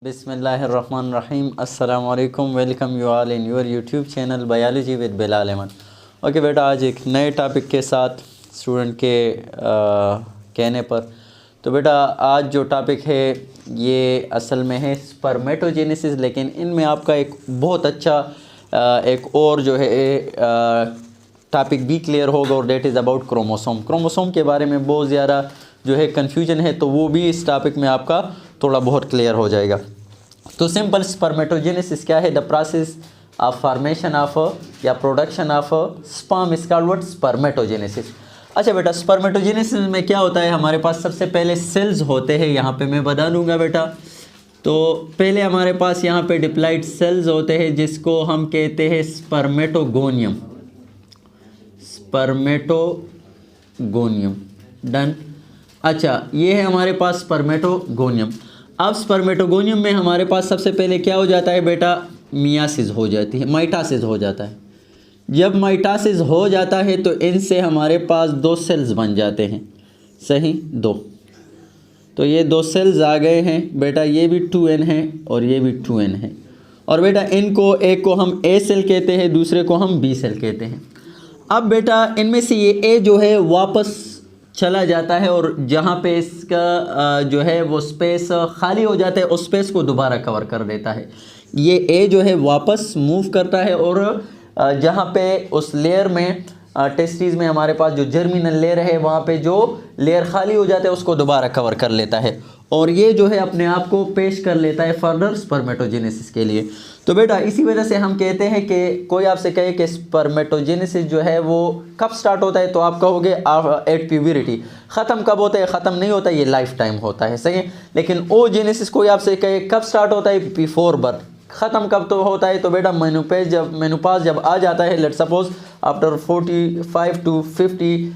बिस्मिल्लाहिर्रहमानिर्रहीम अस्सलाम वालेकुम। Welcome you all in your YouTube channel biology with Bilal Ahmad. Okay बेटा, आज एक नए टॉपिक के साथ स्टूडेंट के कहने पर तो बेटा आज जो टॉपिक है ये असल में है स्पर्मेटोजेनेसिस, लेकिन इनमें आपका एक बहुत अच्छा एक और जो है टॉपिक भी क्लियर होगा और that is about chromosome. Chromosome के बारे में बहुत ज़्यादा जो है कन्फ्यूजन है, तो वो भी इस टॉपिक में आपका थोड़ा बहुत क्लियर हो जाएगा। तो सिंपल स्पर्मेटोजेनेसिस क्या है? The process of formation of या production of sperm is called what? Spermatogenesis. अच्छा बेटा, स्पर्मेटोजेनेसिस में क्या होता है? हमारे पास सबसे पहले सेल्स होते हैं, यहाँ पे मैं बता दूंगा बेटा। तो पहले हमारे पास यहाँ पे डिप्लॉइड सेल्स होते हैं जिसको हम कहते हैं स्पर्मेटोगोनियम। Spermatogonium done. अच्छा, ये है हमारे पास स्पर्मेटोगोनियम। अब स्पर्मेटोगोनियम में हमारे पास सबसे पहले क्या हो जाता है बेटा? मियासिस हो जाती है, माइटासिस हो जाता है। जब माइटासिस हो जाता है तो इनसे हमारे पास दो सेल्स बन जाते हैं, सही? दो। तो ये दो सेल्स आ गए हैं बेटा, ये भी 2n है और ये भी 2n है। और बेटा इनको एक को हम A सेल कहते हैं, दूसरे को हम B सेल कहते हैं। अब बेटा इनमें से ये A जो है वापस चला जाता है और जहाँ पे इसका जो है वो स्पेस खाली हो जाता है उस स्पेस को दोबारा कवर कर देता है। ये A जो है वापस मूव करता है और जहाँ पे उस लेयर में टेस्टिस में हमारे पास जो जर्मिनल लेयर है वहाँ पे जो लेयर खाली हो जाता है उसको दोबारा कवर कर लेता है और ये जो है अपने आप को पेश कर लेता है फर्दर स्पर्मेटोजेनेसिस के लिए। तो बेटा इसी वजह से हम कहते हैं कि कोई आपसे कहे कि स्पर्मेटोजेनेसिस जो है वो कब स्टार्ट होता है, तो आप कहोगे एट प्यूबरिटी। ख़त्म कब होता है? ख़त्म नहीं होता, ये लाइफ टाइम होता है, सही है। लेकिन ओजेनेसिस कोई आपसे कहे कब स्टार्ट होता है? Before birth. ख़त्म कब तो होता है? तो बेटा मेनोपॉज जब आ जाता है, let suppose after 45 to 50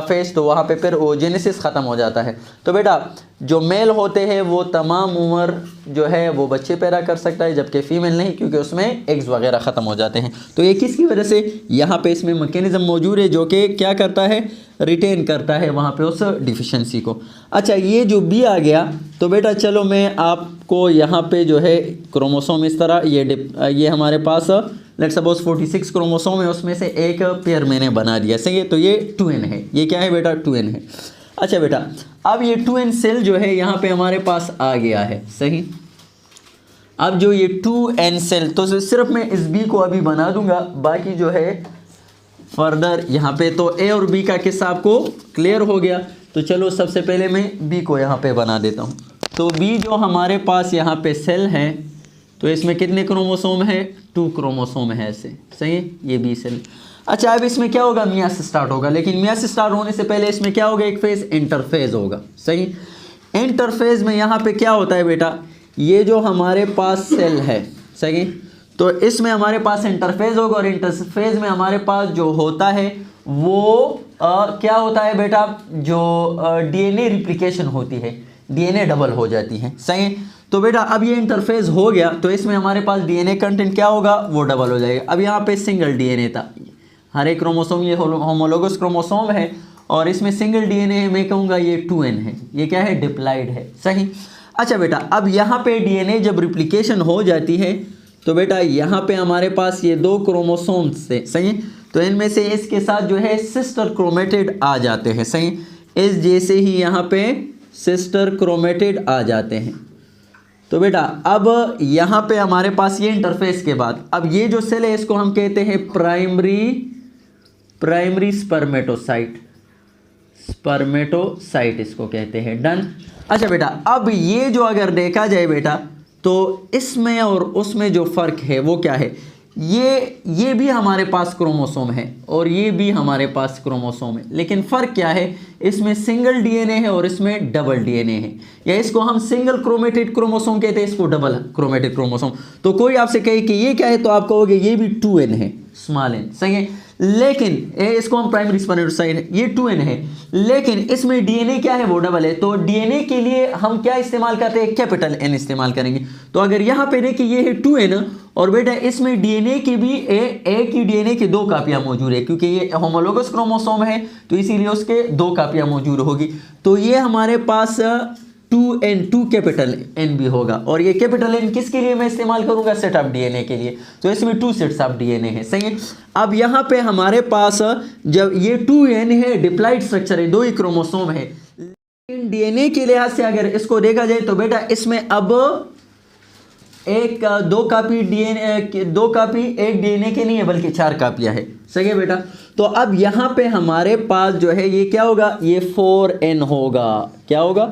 phase, तो वहाँ पे फिर ओजेनेसिस ख़त्म हो जाता है। तो बेटा जो मेल होते हैं वो तमाम उम्र जो है वो बच्चे पैदा कर सकता है, जबकि फ़ीमेल नहीं, क्योंकि उसमें एग्स वगैरह ख़त्म हो जाते हैं। तो ये किसकी वजह से? यहाँ पे इसमें मैकेनिज़्म मौजूद है जो कि क्या करता है? रिटेन करता है वहाँ पे उस डिफिशेंसी को। अच्छा, ये जो बी आ गया तो बेटा चलो मैं आपको यहाँ पे जो है क्रोमोसोम इस तरह ये हमारे पास लेट्स सपोज 46 क्रोमोसोम है, उसमें से एक पेयर मैंने बना दिया, सही है। तो ये 2n है, ये क्या है बेटा? 2n है। अच्छा बेटा, अब ये 2n सेल जो है यहाँ पे हमारे पास आ गया है, सही। अब जो ये 2n सेल, तो सिर्फ मैं इस b को अभी बना दूंगा, बाकी जो है फर्दर यहाँ पे तो a और b का किस्सा आपको क्लियर हो गया। तो चलो सबसे पहले मैं b को यहाँ पे बना देता हूँ। तो b जो हमारे पास यहाँ पे सेल है, तो इसमें कितने क्रोमोसोम है? 2 क्रोमोसोम है ऐसे, सही है, ये बी सेल। अच्छा, अब इसमें क्या होगा? मियासिस स्टार्ट होगा, लेकिन मियासिस स्टार्ट होने से पहले इसमें क्या होगा? एक फेज इंटरफेज होगा, सही। इंटरफेज में यहाँ पे क्या होता है बेटा? ये जो हमारे पास सेल है, सही, तो इसमें हमारे पास इंटरफेज होगा और इंटरफेज में हमारे पास जो होता है वो क्या होता है बेटा? जो DNA रिप्लिकेशन होती है, DNA डबल हो जाती है, सही। तो बेटा अब ये इंटरफेस हो गया तो इसमें हमारे पास DNA कंटेंट क्या होगा? वो डबल हो जाएगा। अब यहाँ पे सिंगल DNA था, हर एक क्रोमोसोम ये होमोलोगस क्रोमोसोम है और इसमें सिंगल DNA है, मैं कहूँगा ये 2n है, ये क्या है? डिप्लॉइड है, सही। अच्छा बेटा, अब यहाँ पे DNA जब रिप्लिकेशन हो जाती है तो बेटा यहाँ पे हमारे पास ये 2 क्रोमोसोम्स थे, सही। तो इनमें से इसके साथ जो है सिस्टर क्रोमेटिड आ जाते हैं, सही। इस जैसे ही यहाँ पे सिस्टर क्रोमेटिड आ जाते हैं। तो बेटा अब यहाँ पे हमारे पास ये इंटरफेस के बाद अब ये जो सेल है इसको हम कहते हैं प्राइमरी स्पर्मेटोसाइट इसको कहते हैं, डन। अच्छा बेटा, अब ये जो अगर देखा जाए बेटा तो इसमें और उसमें जो फ़र्क है वो क्या है? ये भी हमारे पास क्रोमोसोम है और ये भी हमारे पास क्रोमोसोम है, लेकिन फ़र्क क्या है? इसमें सिंगल DNA है और इसमें डबल DNA है, या इसको हम सिंगल क्रोमेटेड क्रोमोसोम कहते हैं, इसको डबल क्रोमेटेड क्रोमोसोम। तो कोई आपसे कहे कि ये क्या है, तो आप कहोगे ये भी 2n है, स्मॉल n, सही है। लेकिन इसको हम प्राइमरी स्पर्मेटोसाइट, ये 2n है, लेकिन इसमें DNA क्या है? वो डबल है। तो DNA के लिए हम क्या इस्तेमाल करते हैं? कैपिटल N इस्तेमाल करेंगे। तो अगर यहाँ पे देखिए ये है 2n और बेटा इसमें DNA की भी एक ही DNA की 2 कापियाँ मौजूद है, क्योंकि ये होमोलोगस क्रोमोसोम है तो इसीलिए उसके 2 कापियाँ मौजूद होगी। तो ये हमारे पास 2n, 2 कैपिटल N भी होगा। और ये कैपिटल N किसके लिए मैं इस्तेमाल करूंगा? सेट ऑफ डीएनए के लिए। तो इसमें 2 सेट्स ऑफ डीएनए है, सही है। अब यहाँ पे हमारे पास जब ये 2n है, डिप्लॉइड स्ट्रक्चर है, 2 ही क्रोमोसोम है, लेकिन डीएनए के लिहाज से अगर इसको देखा जाए तो बेटा इसमें अब दो कापी एक डीएनए के नहीं है बल्कि 4 कापियां है, सही है बेटा। तो अब यहाँ पे हमारे पास जो है ये क्या होगा? ये 4n होगा। क्या होगा?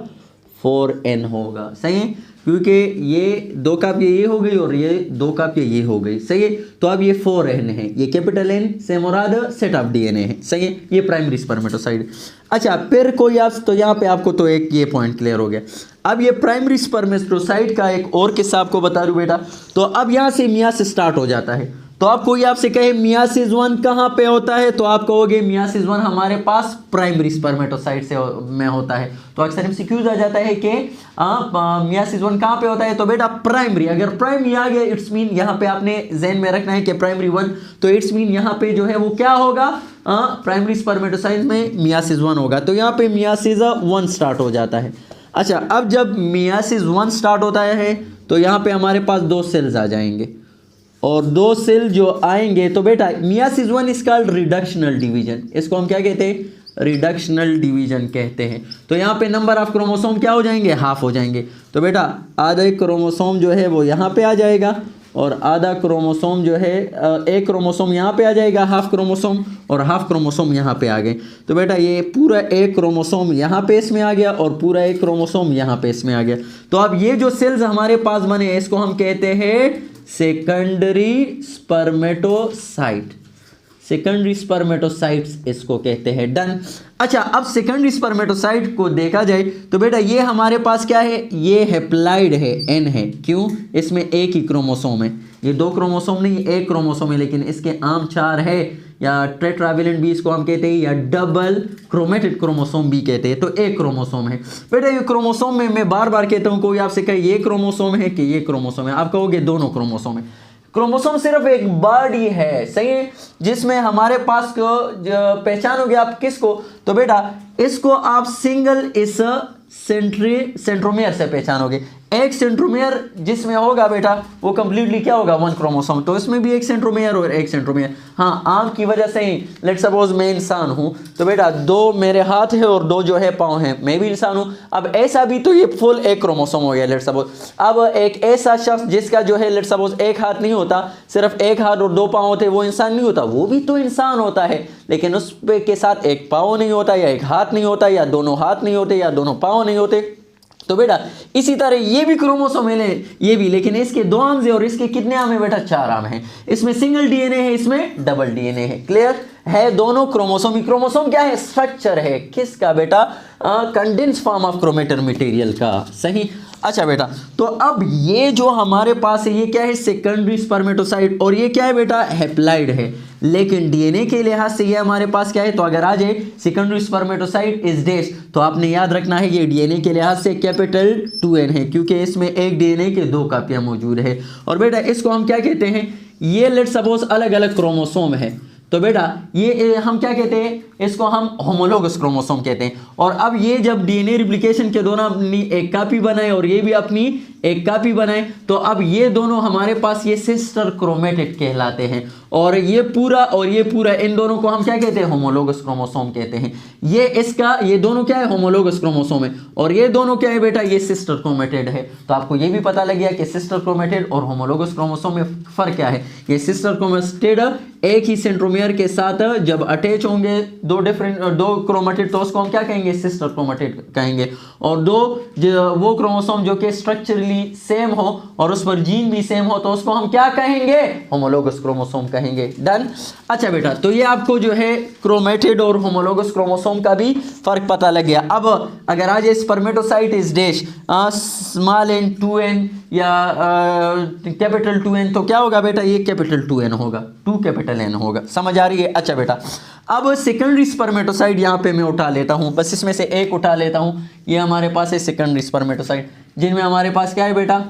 4n होगा, सही है, क्योंकि ये 2 कापियां ये हो गई और ये 2 कापियां ये हो गई, सही है। तो अब ये 4n है, ये कैपिटल N से मुराद सेट ऑफ डीएनए है, सही है। ये प्राइमरी स्पर्मेटोसाइड। अच्छा, फिर कोई आप तो यहाँ पे आपको तो एक ये पॉइंट क्लियर हो गया। अब ये प्राइमरी स्पर्मेटोसाइड का एक और किस्सा आपको बता दूं बेटा। तो अब यहाँ से मियासिस स्टार्ट हो जाता है। तो अब कोई आपसे कहे मियासिस 1 कहाँ पे होता है, तो आप कहोगे मियासिस 1 हमारे पास प्राइमरी स्पर्मेटोसाइट से में होता है। तो अक्सर एमसीक्यूज आ जाता है कि मियासिस 1 कहाँ पे होता है, तो बेटा प्राइमरी। अगर प्राइमरी आ गया इट्स मीन यहाँ पे आपने ज़हन में रखना है कि प्राइमरी 1, तो इट्स मीन यहाँ पे जो है वो क्या होगा? प्राइमरी स्पर्मेटोसाइट में मियासिस 1 होगा। तो यहाँ पे मियासिस 1 स्टार्ट हो जाता है। अच्छा, अब जब मियासिस 1 स्टार्ट होता है तो यहाँ पे हमारे पास 2 सेल्स आ जाएंगे, और 2 सेल जो आएंगे तो बेटा myiasis 1 is called reductional division. इसको हम क्या कहते हैं? रिडक्शनल डिवीजन कहते हैं। तो यहाँ पे नंबर ऑफ क्रोमोसोम क्या हो जाएंगे? हाफ हो जाएंगे। तो बेटा आधा क्रोमोसोम जो है वो यहाँ पे आ जाएगा, और आधा क्रोमोसोम जो है एक क्रोमोसोम यहाँ पे आ जाएगा, हाफ क्रोमोसोम, और हाफ क्रोमोसोम यहाँ पे आ गए। तो बेटा ये पूरा एक क्रोमोसोम यहाँ पे इसमें आ गया और पूरा एक क्रोमोसोम यहाँ पे इसमें आ गया। तो अब ये जो सेल्स हमारे पास बने इसको हम कहते हैं सेकेंडरी स्पर्मेटोसाइट। सेकेंडरी स्पर्मेटोसाइट्स इसको कहते हैं। डन। अच्छा, अब सेकेंडरी स्पर्मेटोसाइट को देखा जाए तो बेटा ये हमारे पास क्या है? ये हैप्लॉइड है, N है। क्यों? इसमें एक ही क्रोमोसोम है, ये 2 क्रोमोसोम नहीं, एक क्रोमोसोम है, लेकिन इसके आम 4 है, या टेट्रावेलेंट भी इसको हम कहते हैं, या डबल क्रोमेटेड क्रोमोसोम भी कहते हैं। तो एक क्रोमोसोम है बेटा। ये क्रोमोसोम में मैं बार बार कहता हूँ, कोई आपसे कहे ये क्रोमोसोम है कि ये क्रोमोसोम है, आप कहोगे दोनों क्रोमोसोम है। क्रोमोसोम सिर्फ एक बॉडी है, सही है, जिसमें हमारे पास पहचानोगे आप किसको? तो बेटा इसको आप सिंगल इस सेंट्रोमियर से पहचानोगे। एक सेंट्रोमियर जिसमें होगा बेटा वो कंप्लीटली क्या होगा? 1 क्रोमोसोम। तो इसमें भी एक सेंट्रोमियर और एक सेंट्रोमियर। हाँ, आम की वजह से ही लेट सपोज मैं इंसान हूँ तो बेटा 2 मेरे हाथ है और 2 जो है पाँव हैं, मैं भी इंसान हूँ। अब ऐसा भी तो ये फुल एक क्रोमोसोम हो गया लेट सपोज। अब एक ऐसा शख्स जिसका जो है लेट सपोज एक हाथ नहीं होता, सिर्फ एक हाथ और 2 पाँव होते, वो इंसान नहीं होता? वो भी तो इंसान होता है, लेकिन उस के साथ एक पाँव नहीं होता, या एक हाथ नहीं होता, या दोनों हाथ नहीं होते, या दोनों पाँव नहीं होते। तो बेटा इसी तरह ये भी क्रोमोसोम है, ये भी, लेकिन इसके 2 आर्म है और इसके कितने आर्म है बेटा? 4 आर्म है। इसमें सिंगल डीएनए है, इसमें डबल डीएनए है। क्लियर है? दोनों क्रोमोसोम ही। क्रोमोसोम क्या है? स्ट्रक्चर है। किसका बेटा? Condense form of chromatin material का, सही। अच्छा बेटा, तो अब ये जो हमारे पास है ये क्या है? Secondary spermatocyte. और ये क्या है बेटा? हैप्लॉइड है, लेकिन डीएनए के लिहाज से ये हमारे पास क्या है? तो अगर आ जाए सेकेंडरी स्पर्मेटोसाइट इज डैश, तो आपने याद रखना है ये डीएनए के लिहाज से कैपिटल 2n है, क्योंकि इसमें एक डीएनए के 2 कापियां मौजूद है। और बेटा इसको हम क्या कहते हैं? ये लेट सपोज अलग अलग क्रोमोसोम है, तो बेटा ये हम क्या कहते हैं? इसको हम होमोलोगस क्रोमोसोम कहते हैं। और अब ये जब डीएनए रिप्लिकेशन के दौरान अपनी एक कापी बनाए और ये भी अपनी एक कापी बनाए, तो अब ये दोनों हमारे पास ये सिस्टर क्रोमेटिड कहलाते हैं। और ये पूरा इन दोनों को हम क्या कहते हैं? होमोलोगस क्रोमोसोम कहते हैं। ये दोनों क्या है? होमोलोगस क्रोमोसोम है। और ये दोनों क्या है बेटा? ये सिस्टर क्रोमेटिड है। तो आपको ये भी पता लग गया कि सिस्टर क्रोमेटिड और होमोलोगस क्रोमोसोम में फर्क क्या है। ये सिस्टर क्रोमेटिड एक ही सेंट्रोमियर के साथ जब अटैच होंगे 2 क्रोमेटिड, तो उसको हम क्या कहेंगे? सिस्टर क्रोमेटिड कहेंगे। और वो क्रोमोसोम जो कि स्ट्रक्चरली सेम हो और उस पर जीन भी सेम हो, तो उसको हम क्या कहेंगे? होमोलोगस क्रोमोसोम कहेंगे। डन। अच्छा बेटा, तो ये आपको जो है क्रोमेटिड और होमोलोगस क्रोमोसोम का भी फर्क पता लग गया। अब अगर आज spermatocyte is dash small n 2n या कैपिटल 2n, तो क्या होगा बेटा? ये कैपिटल 2n होगा, 2 कैपिटल n होगा। समझ आ रही है? अच्छा बेटा, अब सेकेंडरी स्पर्मेटोसाइट यहाँ पे मैं उठा लेता हूँ, बस इसमें से एक उठा लेता हूँ। ये हमारे पास है सेकेंडरी स्पर्मेटोसाइट, जिनमें हमारे पास क्या है बेटा?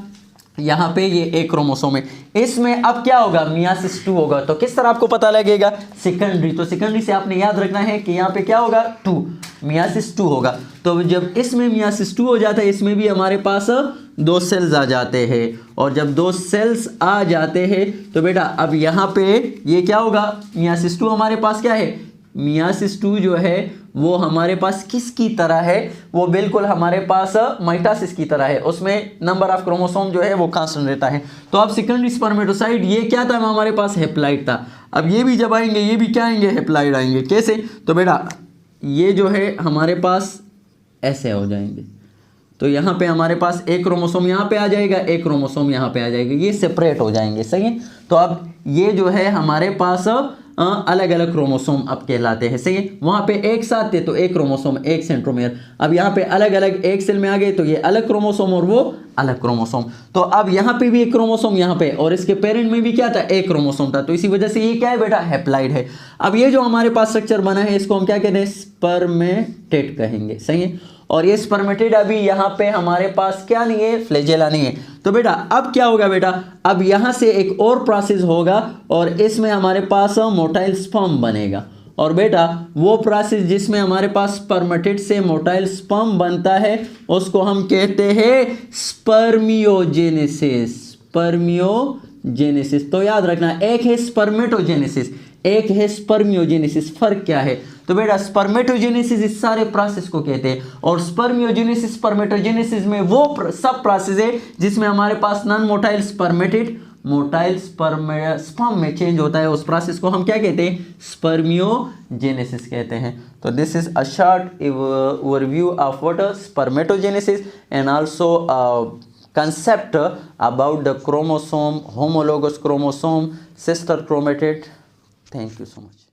यहाँ पे ये एक क्रोमोसोम है, इसमें अब क्या होगा, मियासिस 2 होगा। तो किस तरह आपको पता लगेगा, सेकेंडरी, तो सेकेंडरी से आपने याद रखना है कि यहाँ पे क्या होगा, 2, मियासिस 2 होगा। तो जब इसमें मियासिस 2 हो जाता है, इसमें भी हमारे पास 2 सेल्स आ जाते हैं, और जब 2 सेल्स आ जाते हैं तो बेटा अब यहाँ पे ये क्या होगा, मियासिस 2 हमारे पास क्या है, मियासिस 2 जो है वो हमारे पास किसकी तरह है, वो बिल्कुल हमारे पास माइटोसिस की तरह है, उसमें नंबर ऑफ क्रोमोसोम जो है वो कांस्टेंट रहता है। तो अब सेकेंडरी स्पर्मेटोसाइट ये क्या था, हमारे पास हैप्लाइड था। अब ये भी जब आएंगे, ये भी क्या आएंगे, हैप्लाइड आएंगे। कैसे, तो बेटा ये जो है हमारे पास ऐसे हो जाएंगे, तो यहाँ पे हमारे पास एक क्रोमोसोम यहाँ पे आ जाएगा, एक क्रोमोसोम यहाँ पे आ जाएगा, ये सेपरेट हो जाएंगे, सही है। तो अब ये जो है हमारे पास अलग अलग क्रोमोसोम अब कहलाते हैं, सही है। वहाँ पे एक साथ थे तो एक क्रोमोसोम, एक सेंट्रोमियर, अब यहाँ पे अलग अलग एक सेल में आ गए तो ये अलग क्रोमोसोम और वो अलग क्रोमोसोम। तो अब यहाँ पे भी एक क्रोमोसोम यहाँ पे, और इसके पेरेंट में भी क्या था, एक क्रोमोसोम था, तो इसी वजह से ये क्या है बेटा, हैप्लाइड है। अब ये जो हमारे पास स्ट्रक्चर बना है इसको हम क्या कहते हैं, स्पर्मेटेड कहेंगे, सही है। और ये स्पर्मेटेड अभी यहाँ पे हमारे पास क्या नहीं है, फ्लैजेला नहीं है। तो बेटा अब क्या होगा बेटा, अब यहाँ से एक और प्रोसेस होगा और इसमें हमारे पास मोटाइल स्पर्म बनेगा, और बेटा वो प्रोसेस जिसमें हमारे पास स्पर्मेटेड से मोटाइल स्पर्म बनता है उसको हम कहते हैं स्पर्मियोजेनेसिस, स्पर्मियोजेनेसिस। तो याद रखना, एक है स्पर्मेटोजेनेसिस, एक है स्पर्मियोजेनेसिस, फर्क क्या है, तो बेटा स्पर्मेटोजेनेसिस इस सारे प्रोसेस को कहते हैं, और स्पर्मियोजेनेसिस स्पर्मेटोजेनेसिस में वो सब प्रोसेस है जिसमें हमारे पास non motile spermatid motile sperm में चेंज होता है, उस प्रोसेस को हम क्या कहते हैं, स्पर्मियोजेनेसिस कहते हैं। तो this is a short overview of what spermatogenesis and also concept about the chromosome, homologous chromosome, sister chromatid. Thank you so much.